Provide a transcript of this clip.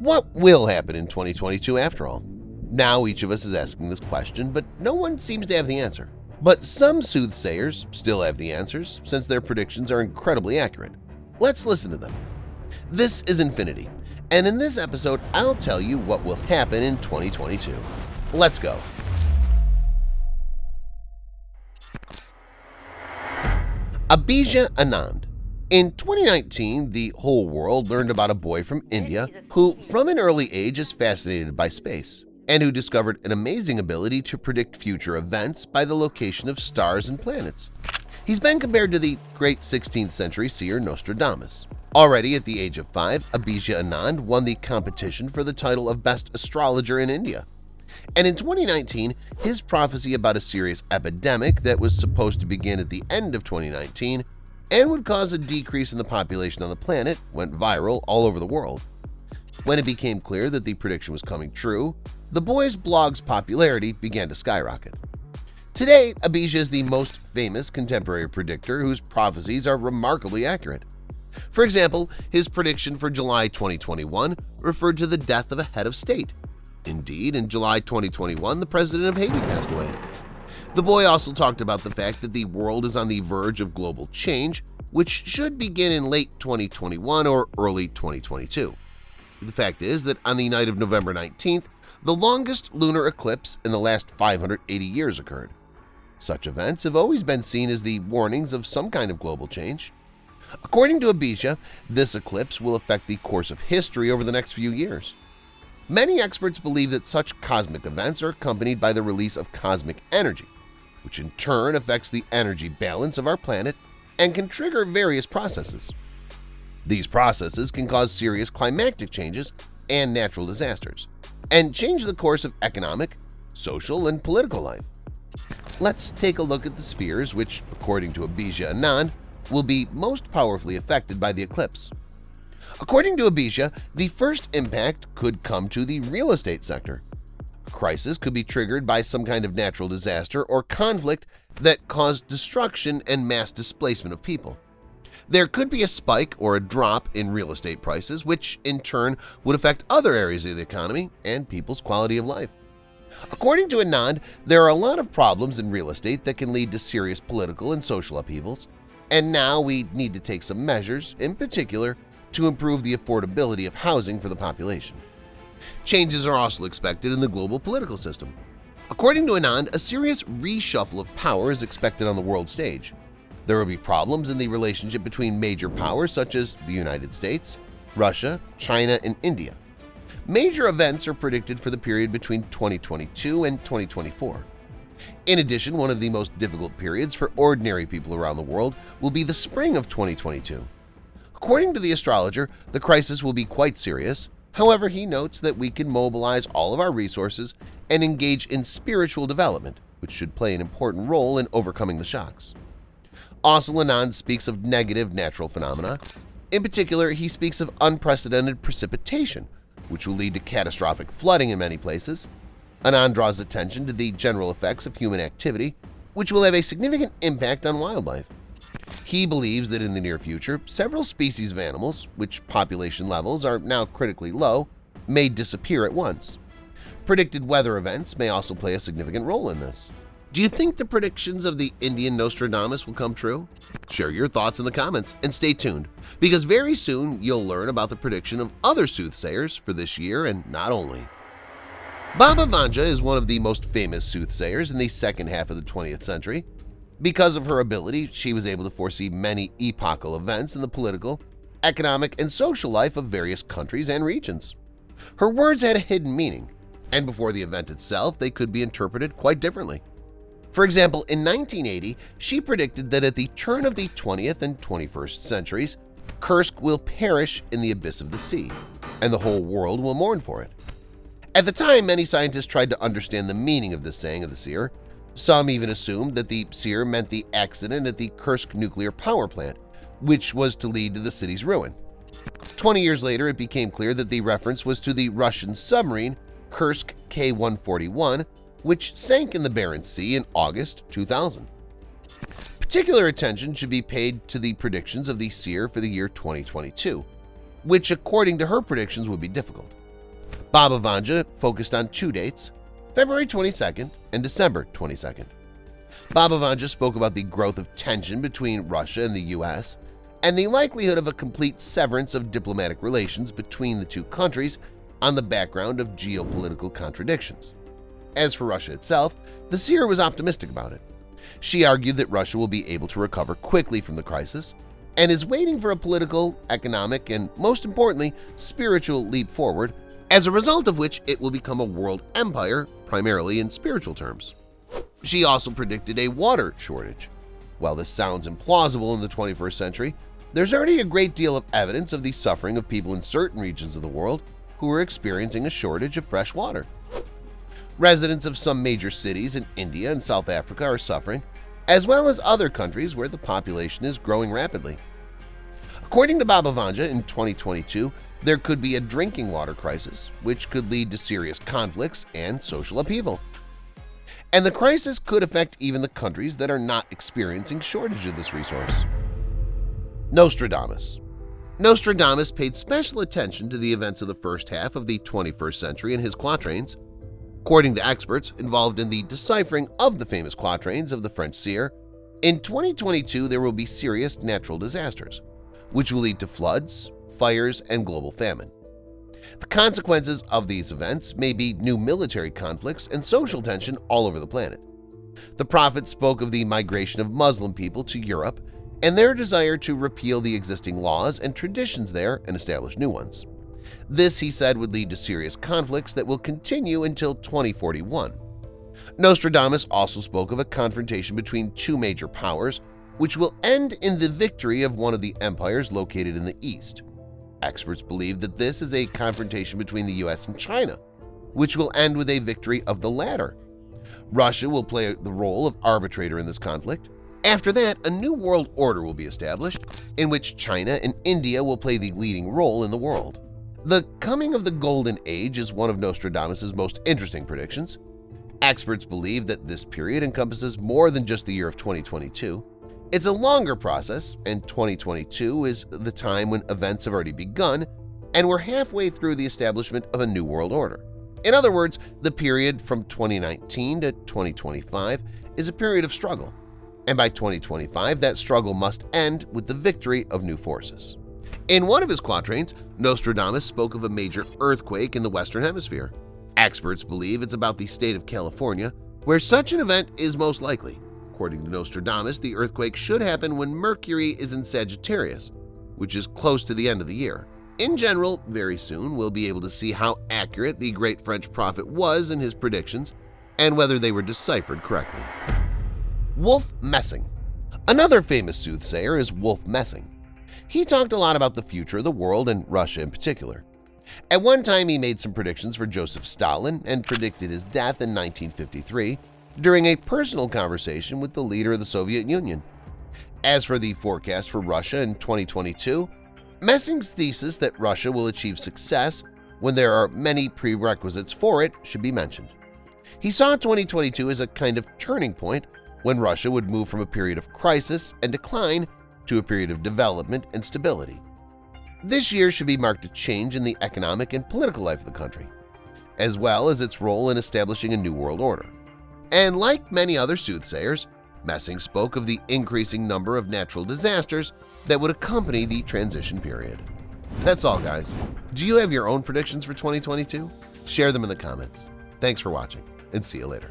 What will happen in 2022 after all? Now each of us is asking this question, but no one seems to have the answer. But some soothsayers still have the answers, since their predictions are incredibly accurate. Let's listen to them. This is Infinity, and in this episode I'll tell you what will happen in 2022. Let's go! Abhijit Anand. In 2019, the whole world learned about a boy from India who, from an early age, is fascinated by space, and who discovered an amazing ability to predict future events by the location of stars and planets. He's been compared to the great 16th century seer Nostradamus. Already at the age of 5, Abhijit Anand won the competition for the title of Best Astrologer in India. And in 2019, his prophecy about a serious epidemic that was supposed to begin at the end of 2019 and would cause a decrease in the population on the planet went viral all over the world. When it became clear that the prediction was coming true, the boy's blog's popularity began to skyrocket. Today, Abhijit is the most famous contemporary predictor whose prophecies are remarkably accurate. For example, his prediction for July 2021 referred to the death of a head of state. Indeed, in July 2021, the president of Haiti passed away. The boy also talked about the fact that the world is on the verge of global change, which should begin in late 2021 or early 2022. The fact is that on the night of November 19th, the longest lunar eclipse in the last 580 years occurred. Such events have always been seen as the warnings of some kind of global change. According to Abhijit, this eclipse will affect the course of history over the next few years. Many experts believe that such cosmic events are accompanied by the release of cosmic energy, which in turn affects the energy balance of our planet and can trigger various processes. These processes can cause serious climatic changes and natural disasters, and change the course of economic, social, and political life. Let's take a look at the spheres which, according to Abhijit Anand, will be most powerfully affected by the eclipse. According to Abhijit, the first impact could come to the real estate sector. A crisis could be triggered by some kind of natural disaster or conflict that caused destruction and mass displacement of people. There could be a spike or a drop in real estate prices, which in turn would affect other areas of the economy and people's quality of life. According to Anand, there are a lot of problems in real estate that can lead to serious political and social upheavals, and now we need to take some measures, in particular, to improve the affordability of housing for the population. Changes are also expected in the global political system. According to Anand, a serious reshuffle of power is expected on the world stage. There will be problems in the relationship between major powers such as the United States, Russia, China, and India. Major events are predicted for the period between 2022 and 2024. In addition, one of the most difficult periods for ordinary people around the world will be the spring of 2022. According to the astrologer, the crisis will be quite serious. However, he notes that we can mobilize all of our resources and engage in spiritual development, which should play an important role in overcoming the shocks. Also, Anand speaks of negative natural phenomena. In particular, he speaks of unprecedented precipitation, which will lead to catastrophic flooding in many places. Anand draws attention to the general effects of human activity, which will have a significant impact on wildlife. He believes that in the near future, several species of animals, which population levels are now critically low, may disappear at once. Predicted weather events may also play a significant role in this. Do you think the predictions of the Indian Nostradamus will come true? Share your thoughts in the comments and stay tuned, because very soon you'll learn about the prediction of other soothsayers for this year and not only. Baba Vanja is one of the most famous soothsayers in the second half of the 20th century. Because of her ability, she was able to foresee many epochal events in the political, economic, and social life of various countries and regions. Her words had a hidden meaning, and before the event itself, they could be interpreted quite differently. For example, in 1980, she predicted that at the turn of the 20th and 21st centuries, Kursk will perish in the abyss of the sea, and the whole world will mourn for it. At the time, many scientists tried to understand the meaning of this saying of the seer. Some even assumed that the seer meant the accident at the Kursk nuclear power plant, which was to lead to the city's ruin. 20 years later, it became clear that the reference was to the Russian submarine Kursk K-141, which sank in the Barents Sea in August 2000. Particular attention should be paid to the predictions of the seer for the year 2022, which according to her predictions would be difficult. Baba Vanga focused on two dates, February 22nd and December 22nd. Baba Vanga spoke about the growth of tension between Russia and the U.S. and the likelihood of a complete severance of diplomatic relations between the two countries on the background of geopolitical contradictions. As for Russia itself, the seer was optimistic about it. She argued that Russia will be able to recover quickly from the crisis and is waiting for a political, economic, and most importantly, spiritual leap forward, as a result of which it will become a world empire, primarily in spiritual terms. She also predicted a water shortage. While this sounds implausible in the 21st century, there's already a great deal of evidence of the suffering of people in certain regions of the world who are experiencing a shortage of fresh water. Residents of some major cities in India and South Africa are suffering, as well as other countries where the population is growing rapidly. According to Baba Vanga, in 2022, there could be a drinking water crisis, which could lead to serious conflicts and social upheaval. And the crisis could affect even the countries that are not experiencing shortage of this resource. Nostradamus. Nostradamus paid special attention to the events of the first half of the 21st century in his quatrains. According to experts involved in the deciphering of the famous quatrains of the French seer, in 2022 there will be serious natural disasters, which will lead to floods, fires, and global famine. The consequences of these events may be new military conflicts and social tension all over the planet. The prophet spoke of the migration of Muslim people to Europe and their desire to repeal the existing laws and traditions there and establish new ones. This, he said, would lead to serious conflicts that will continue until 2041. Nostradamus also spoke of a confrontation between two major powers, which will end in the victory of one of the empires located in the east. Experts believe that this is a confrontation between the US and China, which will end with a victory of the latter. Russia will play the role of arbitrator in this conflict. After that, a new world order will be established, in which China and India will play the leading role in the world. The coming of the Golden Age is one of Nostradamus' most interesting predictions. Experts believe that this period encompasses more than just the year of 2022. It's a longer process, and 2022 is the time when events have already begun, and we're halfway through the establishment of a new world order. In other words, the period from 2019 to 2025 is a period of struggle, and by 2025 that struggle must end with the victory of new forces. In one of his quatrains, Nostradamus spoke of a major earthquake in the Western Hemisphere. Experts believe it's about the state of California, where such an event is most likely. According to Nostradamus, the earthquake should happen when Mercury is in Sagittarius, which is close to the end of the year. In general, very soon we'll be able to see how accurate the great French prophet was in his predictions and whether they were deciphered correctly. Wolf Messing. Another famous soothsayer is Wolf Messing. He talked a lot about the future of the world and Russia in particular. At one time, he made some predictions for Joseph Stalin and predicted his death in 1953 during a personal conversation with the leader of the Soviet Union. As for the forecast for Russia in 2022, Messing's thesis that Russia will achieve success when there are many prerequisites for it should be mentioned. He saw 2022 as a kind of turning point when Russia would move from a period of crisis and decline to a period of development and stability. This year should be marked a change in the economic and political life of the country, as well as its role in establishing a new world order. And like many other soothsayers, Messing spoke of the increasing number of natural disasters that would accompany the transition period. That's all, guys. Do you have your own predictions for 2022? Share them in the comments. Thanks for watching, and see you later.